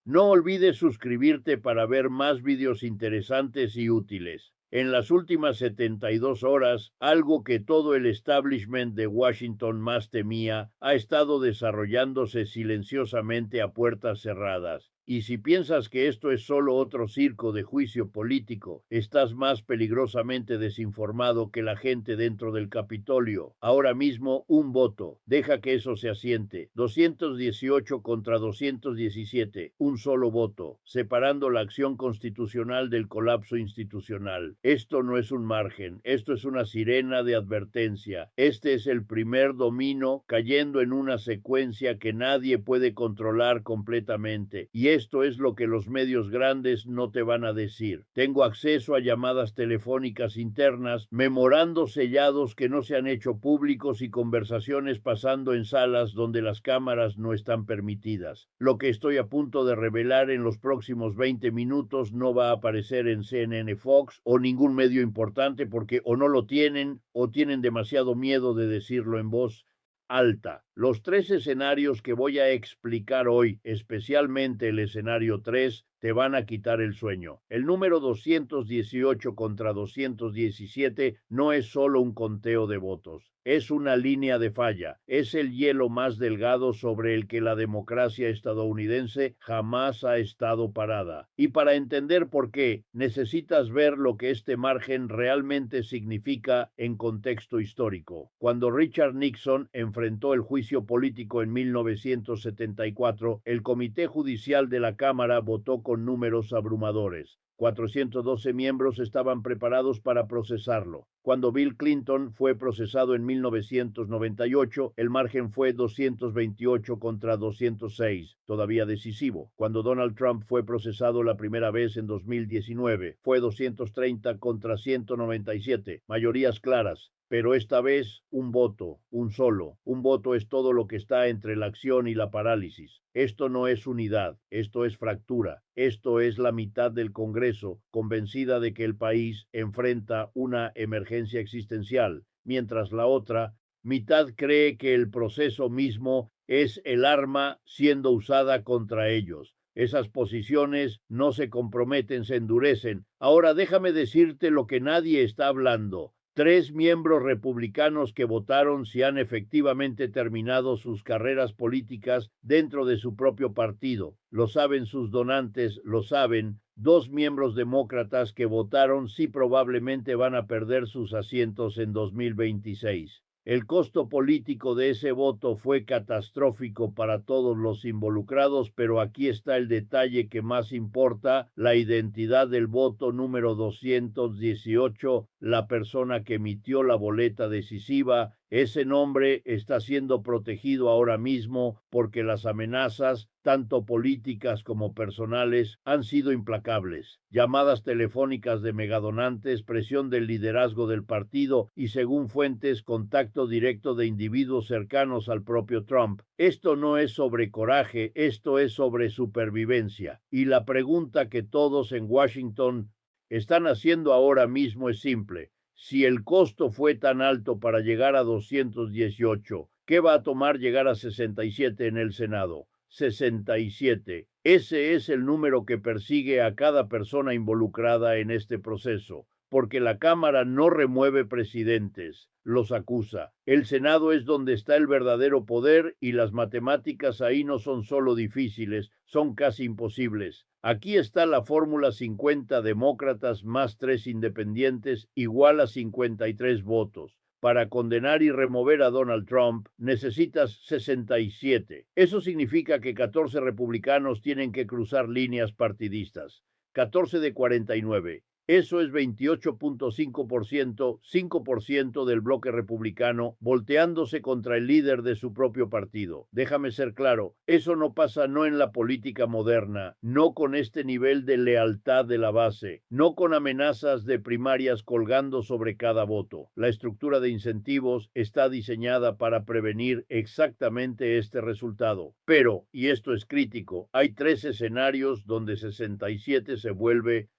No olvides suscribirte para ver más vídeos interesantes y útiles. En las últimas 72 horas, algo que todo el establishment de Washington más temía ha estado desarrollándose silenciosamente a puertas cerradas. Y si piensas que esto es solo otro circo de juicio político, estás más peligrosamente desinformado que la gente dentro del Capitolio. Ahora mismo, un voto. Deja que eso se asiente. 218 contra 217. Un solo voto, separando la acción constitucional del colapso institucional. Esto no es un margen, esto es una sirena de advertencia. Este es el primer domino cayendo en una secuencia que nadie puede controlar completamente. Y esto es lo que los medios grandes no te van a decir. Tengo acceso a llamadas telefónicas internas, memorandos sellados que no se han hecho públicos y conversaciones pasando en salas donde las cámaras no están permitidas. Lo que estoy a punto de revelar en los próximos 20 minutos no va a aparecer en CNN, Fox o ningún medio importante porque o no lo tienen o tienen demasiado miedo de decirlo en voz alta. Los tres escenarios que voy a explicar hoy, especialmente el escenario 3, te van a quitar el sueño. El número 218 contra 217 no es solo un conteo de votos, es una línea de falla, es el hielo más delgado sobre el que la democracia estadounidense jamás ha estado parada. Y para entender por qué, necesitas ver lo que este margen realmente significa en contexto histórico. Cuando Richard Nixon enfrentó el juicio político en 1974, el Comité Judicial de la Cámara votó con números abrumadores. 412 miembros estaban preparados para procesarlo. Cuando Bill Clinton fue procesado en 1998, el margen fue 228 contra 206, todavía decisivo. Cuando Donald Trump fue procesado la primera vez en 2019, fue 230 contra 197, mayorías claras. Pero esta vez un voto, un solo. Un voto es todo lo que está entre la acción y la parálisis. Esto no es unidad, esto es fractura. Esto es la mitad del Congreso, convencida de que el país enfrenta una emergencia existencial, mientras la otra mitad cree que el proceso mismo es el arma siendo usada contra ellos. Esas posiciones no se comprometen, se endurecen. Ahora déjame decirte lo que nadie está hablando. 3 miembros republicanos que votaron si han efectivamente terminado sus carreras políticas dentro de su propio partido. Lo saben sus donantes, lo saben. 2 miembros demócratas que votaron si probablemente van a perder sus asientos en 2026. El costo político de ese voto fue catastrófico para todos los involucrados, pero aquí está el detalle que más importa, la identidad del voto número 218, la persona que emitió la boleta decisiva. Ese nombre está siendo protegido ahora mismo porque las amenazas, tanto políticas como personales, han sido implacables. Llamadas telefónicas de megadonantes, presión del liderazgo del partido y, según fuentes, contacto directo de individuos cercanos al propio Trump. Esto no es sobre coraje, esto es sobre supervivencia. Y la pregunta que todos en Washington están haciendo ahora mismo es simple. Si el costo fue tan alto para llegar a 218, ¿qué va a tomar llegar a 67 en el Senado? 67. Ese es el número que persigue a cada persona involucrada en este proceso, porque la Cámara no remueve presidentes, los acusa. El Senado es donde está el verdadero poder y las matemáticas ahí no son solo difíciles, son casi imposibles. Aquí está la fórmula: 50 demócratas más 3 independientes igual a 53 votos. Para condenar y remover a Donald Trump necesitas 67. Eso significa que 14 republicanos tienen que cruzar líneas partidistas. 14 de 49. Eso es 28.5%, 5% del bloque republicano volteándose contra el líder de su propio partido. Déjame ser claro, eso no pasa no en la política moderna, no con este nivel de lealtad de la base, no con amenazas de primarias colgando sobre cada voto. La estructura de incentivos está diseñada para prevenir exactamente este resultado. Pero, y esto es crítico, hay 3 escenarios donde 67 se vuelve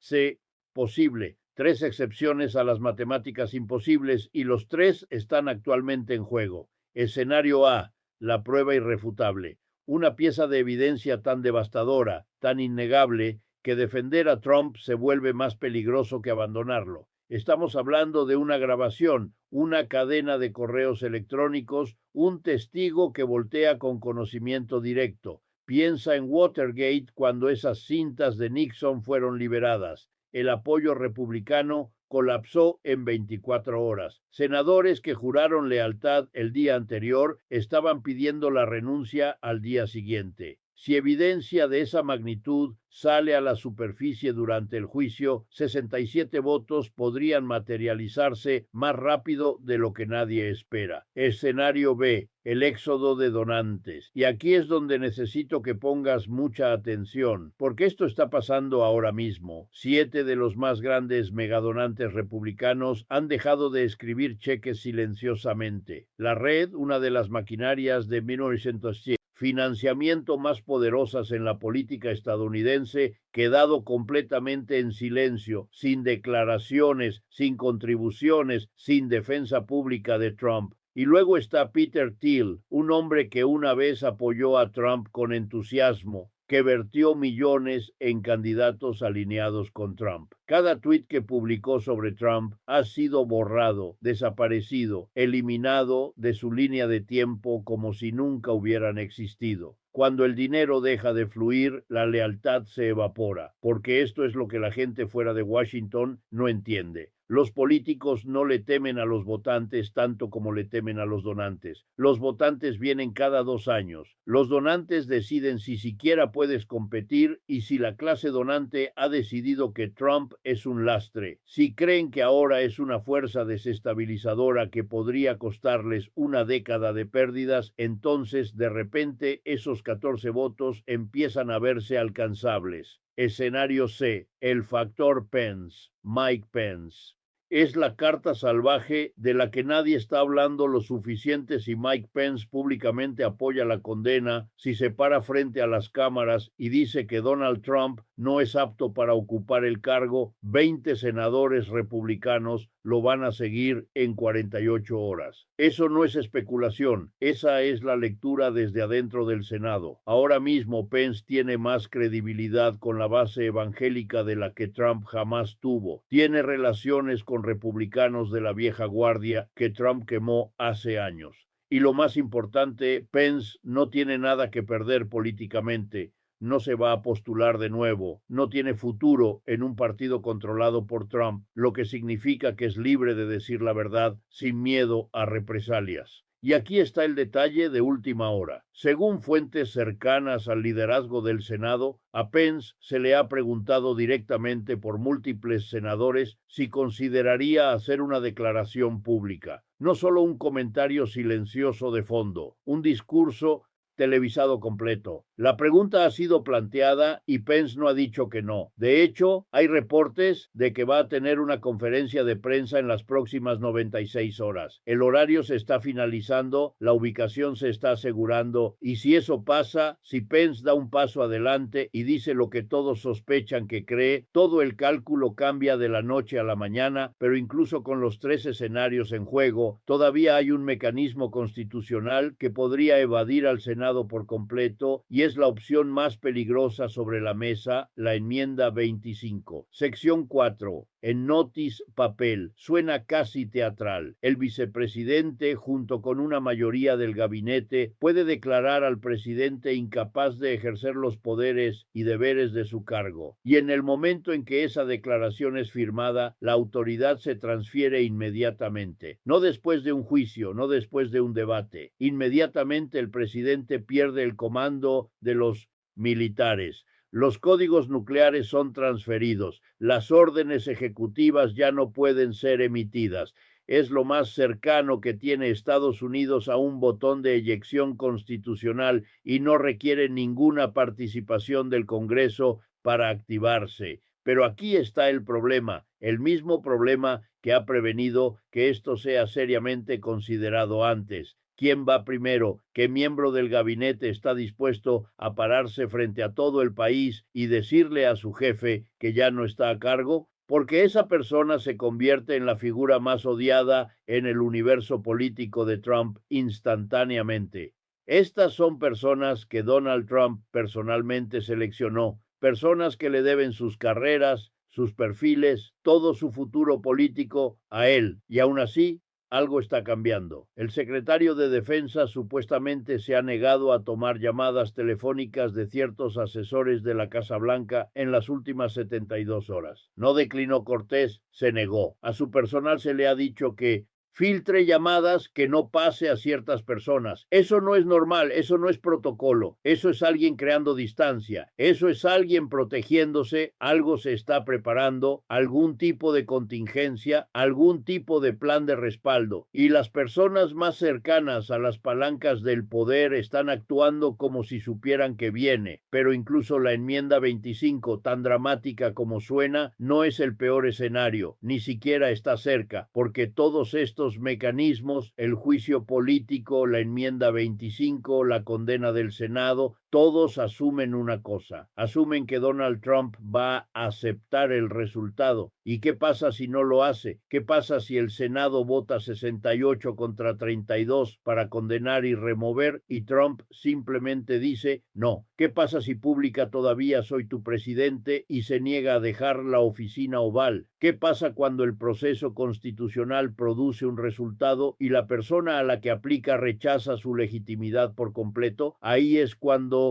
posible. 3 excepciones a las matemáticas imposibles y los 3 están actualmente en juego. Escenario A, la prueba irrefutable. una pieza de evidencia tan devastadora, tan innegable, que defender a Trump se vuelve más peligroso que abandonarlo. Estamos hablando de una grabación, una cadena de correos electrónicos, un testigo que voltea con conocimiento directo. Piensa en Watergate cuando esas cintas de Nixon fueron liberadas. El apoyo republicano colapsó en 24 horas. Senadores que juraron lealtad el día anterior estaban pidiendo la renuncia al día siguiente. Si evidencia de esa magnitud sale a la superficie durante el juicio, 67 votos podrían materializarse más rápido de lo que nadie espera. Escenario B, el éxodo de donantes. Y aquí es donde necesito que pongas mucha atención, porque esto está pasando ahora mismo. 7 de los más grandes megadonantes republicanos han dejado de escribir cheques silenciosamente. La red, una de las maquinarias de 1907, financiamiento más poderosas en la política estadounidense, quedado completamente en silencio, sin declaraciones, sin contribuciones, sin defensa pública de Trump. Y luego está Peter Thiel, un hombre que una vez apoyó a Trump con entusiasmo, que vertió millones en candidatos alineados con Trump. Cada tuit que publicó sobre Trump ha sido borrado, desaparecido, eliminado de su línea de tiempo como si nunca hubieran existido. Cuando el dinero deja de fluir, la lealtad se evapora, porque esto es lo que la gente fuera de Washington no entiende. Los políticos no le temen a los votantes tanto como le temen a los donantes. Los votantes vienen cada 2 años. Los donantes deciden si siquiera puedes competir y si la clase donante ha decidido que Trump es un lastre. Si creen que ahora es una fuerza desestabilizadora que podría costarles una década de pérdidas, entonces de repente esos 14 votos empiezan a verse alcanzables. Escenario C, el factor Pence, Mike Pence. Es la carta salvaje de la que nadie está hablando lo suficiente si Mike Pence públicamente apoya la condena, si se para frente a las cámaras y dice que Donald Trump no es apto para ocupar el cargo. 20 senadores republicanos lo van a seguir en 48 horas. Eso no es especulación, esa es la lectura desde adentro del Senado. Ahora mismo Pence tiene más credibilidad con la base evangélica de la que Trump jamás tuvo. Tiene relaciones con republicanos de la vieja guardia que Trump quemó hace años. Y lo más importante, Pence no tiene nada que perder políticamente. No se va a postular de nuevo, no tiene futuro en un partido controlado por Trump, lo que significa que es libre de decir la verdad sin miedo a represalias. Y aquí está el detalle de última hora. Según fuentes cercanas al liderazgo del Senado, a Pence se le ha preguntado directamente por múltiples senadores si consideraría hacer una declaración pública, no solo un comentario silencioso de fondo, un discurso televisado completo. La pregunta ha sido planteada y Pence no ha dicho que no. De hecho, hay reportes de que va a tener una conferencia de prensa en las próximas 96 horas. El horario se está finalizando, la ubicación se está asegurando y si eso pasa, si Pence da un paso adelante y dice lo que todos sospechan que cree, todo el cálculo cambia de la noche a la mañana, pero incluso con los 3 escenarios en juego, todavía hay un mecanismo constitucional que podría evadir al Senado por completo y es la opción más peligrosa sobre la mesa, la enmienda 25. Sección 4. En notice papel. Suena casi teatral. El vicepresidente, junto con una mayoría del gabinete, puede declarar al presidente incapaz de ejercer los poderes y deberes de su cargo. Y en el momento en que esa declaración es firmada, la autoridad se transfiere inmediatamente. No después de un juicio, no después de un debate. Inmediatamente el presidente pierde el comando de los militares. Los códigos nucleares son transferidos, las órdenes ejecutivas ya no pueden ser emitidas. Es lo más cercano que tiene Estados Unidos a un botón de eyección constitucional y no requiere ninguna participación del Congreso para activarse. Pero aquí está el problema, el mismo problema que ha prevenido que esto sea seriamente considerado antes. ¿Quién va primero? ¿Qué miembro del gabinete está dispuesto a pararse frente a todo el país y decirle a su jefe que ya no está a cargo? Porque esa persona se convierte en la figura más odiada en el universo político de Trump instantáneamente. Estas son personas que Donald Trump personalmente seleccionó, personas que le deben sus carreras, sus perfiles, todo su futuro político a él, y aún así algo está cambiando. El secretario de Defensa supuestamente se ha negado a tomar llamadas telefónicas de ciertos asesores de la Casa Blanca en las últimas 72 horas. No declinó cortés, se negó. A su personal se le ha dicho que filtre llamadas, que no pase a ciertas personas. Eso no es normal, eso no es protocolo, eso es alguien creando distancia, eso es alguien protegiéndose, algo se está preparando, algún tipo de contingencia, algún tipo de plan de respaldo. Y las personas más cercanas a las palancas del poder están actuando como si supieran que viene. Pero incluso la enmienda 25, tan dramática como suena, no es el peor escenario, ni siquiera está cerca, porque todos estos mecanismos, el juicio político, la enmienda 25, la condena del Senado, todos asumen una cosa, asumen que Donald Trump va a aceptar el resultado. ¿Y qué pasa si no lo hace? ¿Qué pasa si el Senado vota 68 contra 32 para condenar y remover y Trump simplemente dice no? ¿Qué pasa si publica todavía soy tu presidente y se niega a dejar la oficina oval? ¿Qué pasa cuando el proceso constitucional produce un resultado y la persona a la que aplica rechaza su legitimidad por completo? Ahí es cuando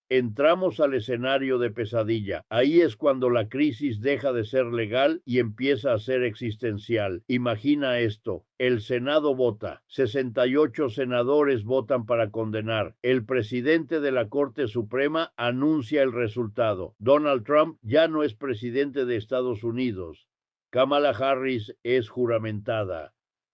entramos al escenario de pesadilla. Ahí es cuando la crisis deja de ser legal y empieza a ser existencial. Imagina esto. El Senado vota. 68 senadores votan para condenar. El presidente de la Corte Suprema anuncia el resultado. Donald Trump ya no es presidente de Estados Unidos. Kamala Harris es juramentada.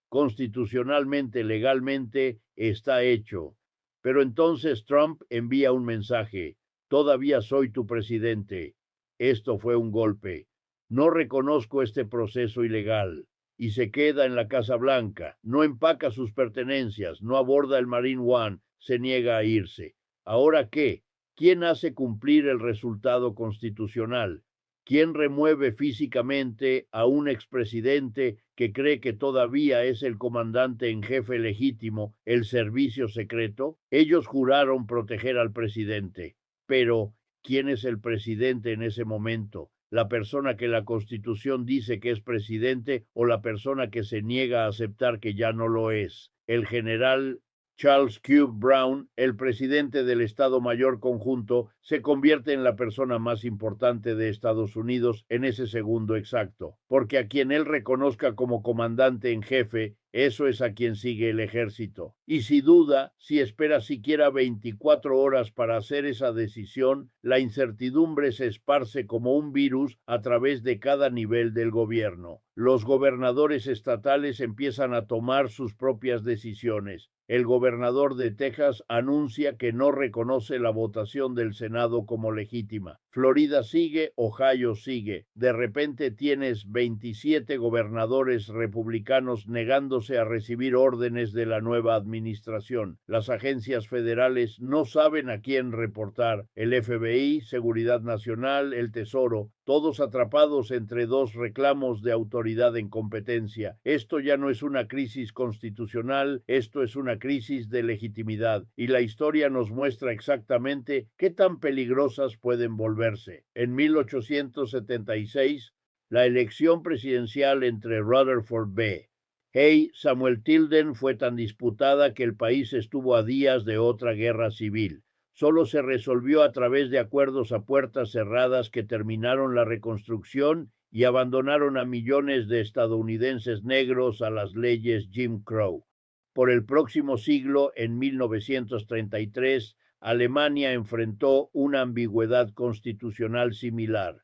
Constitucionalmente, legalmente, está hecho. Pero entonces Trump envía un mensaje: todavía soy tu presidente. Esto fue un golpe. No reconozco este proceso ilegal. Y se queda en la Casa Blanca. No empaca sus pertenencias, no aborda el Marine One, se niega a irse. ¿Ahora qué? ¿Quién hace cumplir el resultado constitucional? ¿Quién remueve físicamente a un expresidente que cree que todavía es el comandante en jefe legítimo, el servicio secreto? Ellos juraron proteger al presidente, pero ¿quién es el presidente en ese momento? ¿La persona que la Constitución dice que es presidente o la persona que se niega a aceptar que ya no lo es? El general Charles Q. Brown, el presidente del Estado Mayor Conjunto, se convierte en la persona más importante de Estados Unidos en ese segundo exacto, porque a quien él reconozca como comandante en jefe, eso es a quien sigue el ejército. Y si duda, si espera siquiera 24 horas para hacer esa decisión, la incertidumbre se esparce como un virus a través de cada nivel del gobierno. Los gobernadores estatales empiezan a tomar sus propias decisiones. El gobernador de Texas anuncia que no reconoce la votación del Senado como legítima. Florida sigue, Ohio sigue. De repente tienes 27 gobernadores republicanos negándose a recibir órdenes de la nueva administración. Las agencias federales no saben a quién reportar. El FBI, Seguridad Nacional, el Tesoro, todos atrapados entre dos reclamos de autoridad en competencia. Esto ya no es una crisis constitucional, esto es una crisis de legitimidad, y la historia nos muestra exactamente qué tan peligrosas pueden volverse. En 1876, la elección presidencial entre Rutherford B. Hay Samuel Tilden fue tan disputada que el país estuvo a días de otra guerra civil. Solo se resolvió a través de acuerdos a puertas cerradas que terminaron la reconstrucción y abandonaron a millones de estadounidenses negros a las leyes Jim Crow. Por el próximo siglo, en 1933, Alemania enfrentó una ambigüedad constitucional similar.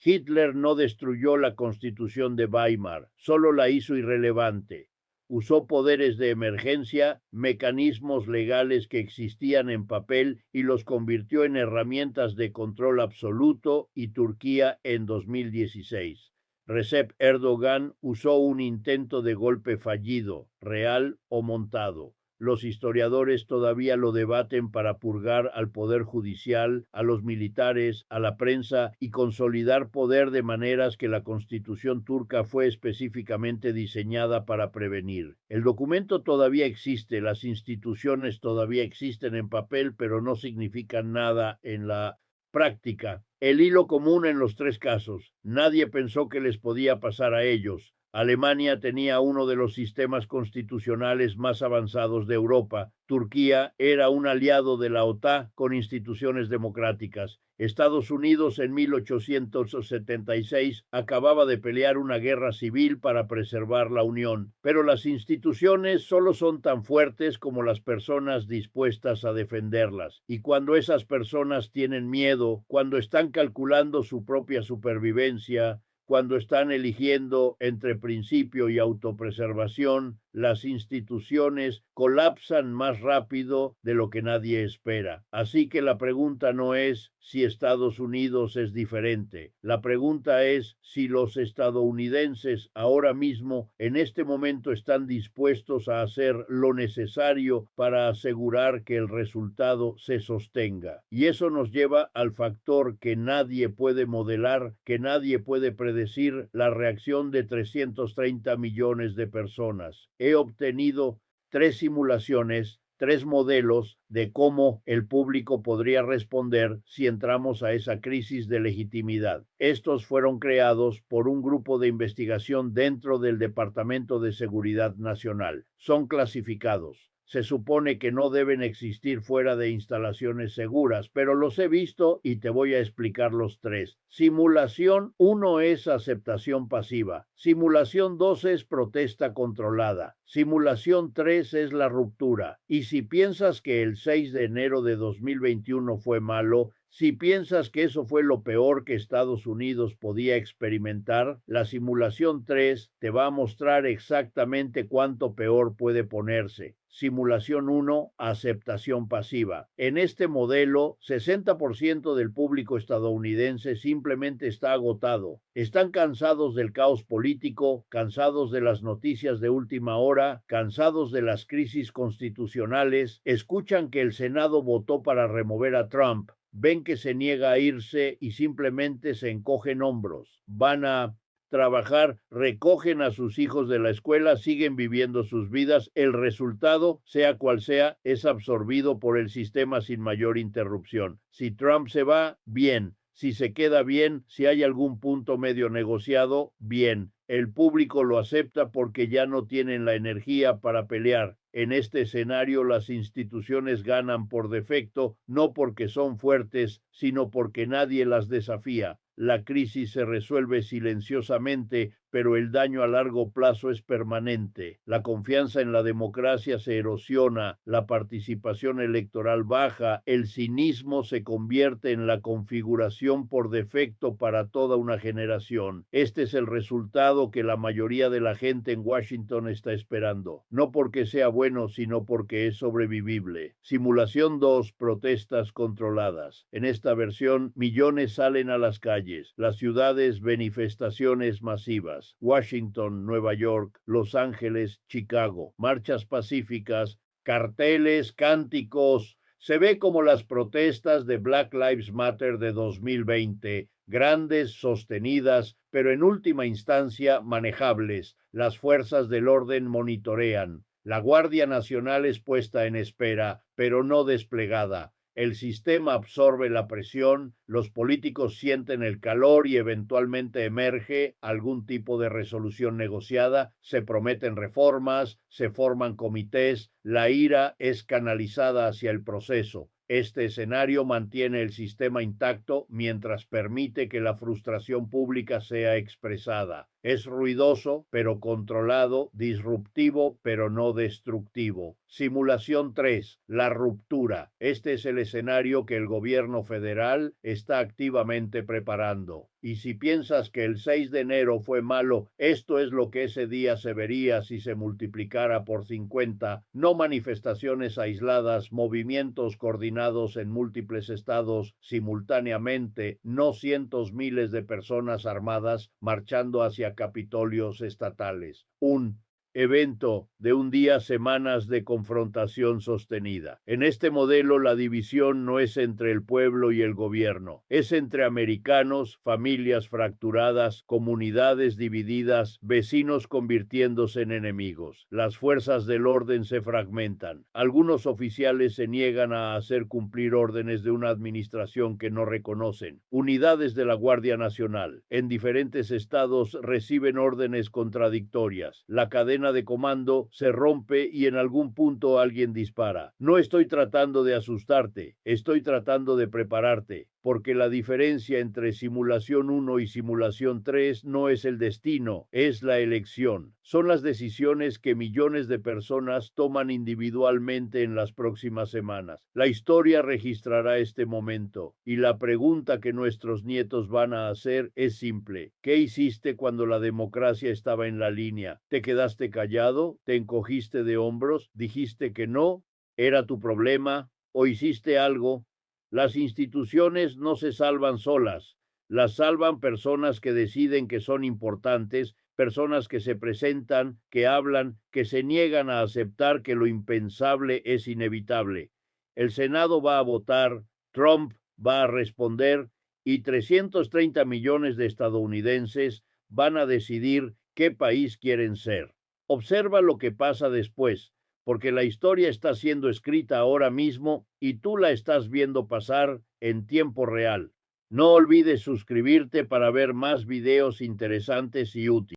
Hitler no destruyó la Constitución de Weimar, solo la hizo irrelevante. Usó poderes de emergencia, mecanismos legales que existían en papel y los convirtió en herramientas de control absoluto, y Turquía en 2016. Recep Erdogan usó un intento de golpe fallido, real o montado. Los historiadores todavía lo debaten para purgar al poder judicial, a los militares, a la prensa y consolidar poder de maneras que la Constitución turca fue específicamente diseñada para prevenir. El documento todavía existe, las instituciones todavía existen en papel, pero no significan nada en la práctica. El hilo común en los tres casos: nadie pensó que les podía pasar a ellos. Alemania tenía uno de los sistemas constitucionales más avanzados de Europa. Turquía era un aliado de la OTAN con instituciones democráticas. Estados Unidos en 1876 acababa de pelear una guerra civil para preservar la Unión, pero las instituciones solo son tan fuertes como las personas dispuestas a defenderlas. Y cuando esas personas tienen miedo, cuando están calculando su propia supervivencia, cuando están eligiendo entre principio y autopreservación, las instituciones colapsan más rápido de lo que nadie espera. Así que la pregunta no es si Estados Unidos es diferente. La pregunta es si los estadounidenses ahora mismo, en este momento, están dispuestos a hacer lo necesario para asegurar que el resultado se sostenga. Y eso nos lleva al factor que nadie puede modelar, que nadie puede predecir: la reacción de 330 millones de personas. He obtenido 3 simulaciones, 3 modelos de cómo el público podría responder si entramos a esa crisis de legitimidad. Estos fueron creados por un grupo de investigación dentro del Departamento de Seguridad Nacional. Son clasificados. Se supone que no deben existir fuera de instalaciones seguras, pero los he visto y te voy a explicar los tres. Simulación 1 es aceptación pasiva. Simulación 2 es protesta controlada. Simulación 3 es la ruptura. Y si piensas que el 6 de enero de 2021 fue malo, si piensas que eso fue lo peor que Estados Unidos podía experimentar, la simulación 3 te va a mostrar exactamente cuánto peor puede ponerse. Simulación 1, aceptación pasiva. En este modelo, 60% del público estadounidense simplemente está agotado. Están cansados del caos político, cansados de las noticias de última hora, cansados de las crisis constitucionales, escuchan que el Senado votó para remover a Trump, ven que se niega a irse y simplemente se encogen hombros. Van a trabajar, recogen a sus hijos de la escuela, siguen viviendo sus vidas. El resultado, sea cual sea, es absorbido por el sistema sin mayor interrupción. Si Trump se va, bien. Si se queda, bien. Si hay algún punto medio negociado, bien. El público lo acepta porque ya no tienen la energía para pelear. En este escenario, las instituciones ganan por defecto, no porque son fuertes, sino porque nadie las desafía. La crisis se resuelve silenciosamente, pero el daño a largo plazo es permanente. La confianza en la democracia se erosiona, la participación electoral baja, el cinismo se convierte en la configuración por defecto para toda una generación. Este es el resultado que la mayoría de la gente en Washington está esperando, no porque sea bueno, sino porque es sobrevivible. Simulación 2, protestas controladas. En esta versión, millones salen a las calles, las ciudades, manifestaciones masivas. Washington, Nueva York, Los Ángeles, Chicago, marchas pacíficas, carteles, cánticos. Se ve como las protestas de Black Lives Matter de 2020, grandes, sostenidas, pero en última instancia manejables. Las fuerzas del orden monitorean. La Guardia Nacional es puesta en espera, pero no desplegada. El sistema absorbe la presión, los políticos sienten el calor y eventualmente emerge algún tipo de resolución negociada, se prometen reformas, se forman comités, la ira es canalizada hacia el proceso. Este escenario mantiene el sistema intacto mientras permite que la frustración pública sea expresada. Es ruidoso, pero controlado, disruptivo, pero no destructivo. Simulación 3, la ruptura. Este es el escenario que el gobierno federal está activamente preparando. Y si piensas que el 6 de enero fue malo, esto es lo que ese día se vería si se multiplicara por 50, no manifestaciones aisladas, movimientos coordinados en múltiples estados simultáneamente, no cientos miles de personas armadas marchando hacia capitolios estatales. Un evento de un día, semanas de confrontación sostenida. En este modelo, la división no es entre el pueblo y el gobierno, es entre americanos, familias fracturadas, comunidades divididas, vecinos convirtiéndose en enemigos. Las fuerzas del orden se fragmentan. Algunos oficiales se niegan a hacer cumplir órdenes de una administración que no reconocen. Unidades de la Guardia Nacional en diferentes estados reciben órdenes contradictorias. La cadena de comando se rompe y en algún punto alguien dispara. No estoy tratando de asustarte, estoy tratando de prepararte, porque la diferencia entre simulación 1 y simulación 3 no es el destino, es la elección. Son las decisiones que millones de personas toman individualmente en las próximas semanas. La historia registrará este momento y la pregunta que nuestros nietos van a hacer es simple. ¿Qué hiciste cuando la democracia estaba en la línea? ¿Te quedaste callado? ¿Te encogiste de hombros? ¿Dijiste que no? ¿Era tu problema? ¿O hiciste algo? Las instituciones no se salvan solas, las salvan personas que deciden que son importantes, personas que se presentan, que hablan, que se niegan a aceptar que lo impensable es inevitable. El Senado va a votar, Trump va a responder y 330 millones de estadounidenses van a decidir qué país quieren ser. Observa lo que pasa después, porque la historia está siendo escrita ahora mismo y tú la estás viendo pasar en tiempo real. No olvides suscribirte para ver más videos interesantes y útiles.